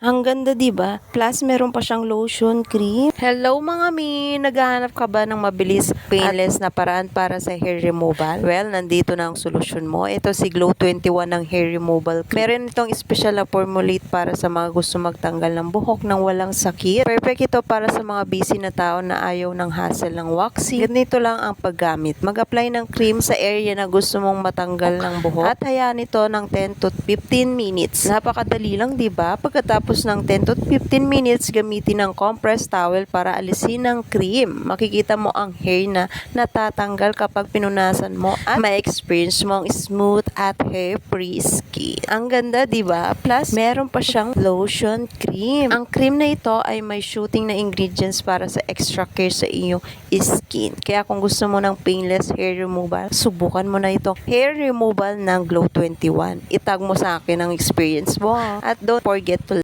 Ang ganda, 'di ba? Plus meron pa siyang lotion cream. Hello mga mi, naghahanap ka ba ng mabilis, painless na paraan para sa hair removal? Well, nandito na ang solusyon mo. Ito si Glow 21 ng hair removal. Meron itong special na formulate para sa mga gusto magtanggal ng buhok nang walang sakit. Perfect ito para sa mga busy na tao na ayaw ng hassle ng waxing. Ganito lang ang paggamit. Mag-apply ng cream sa area na gusto mong matanggal ng buhok at hayaan ito ng 10 to 15 minutes. Napakadali lang, 'di ba? Pagkatapos ng 10 to 15 minutes, gamitin ng compressed towel para alisin ang cream. Makikita mo ang hair na natatanggal kapag pinunasan mo at ma-experience mo ang smooth at hair-free skin. Ang ganda, 'di ba? Plus, meron pa siyang lotion cream. Ang cream na ito ay may shooting na ingredients para sa extra care sa iyong skin. Kaya kung gusto mo ng painless hair removal, subukan mo na itong hair removal ng Glow 21. Itag mo sa akin ang experience mo. At don't forget to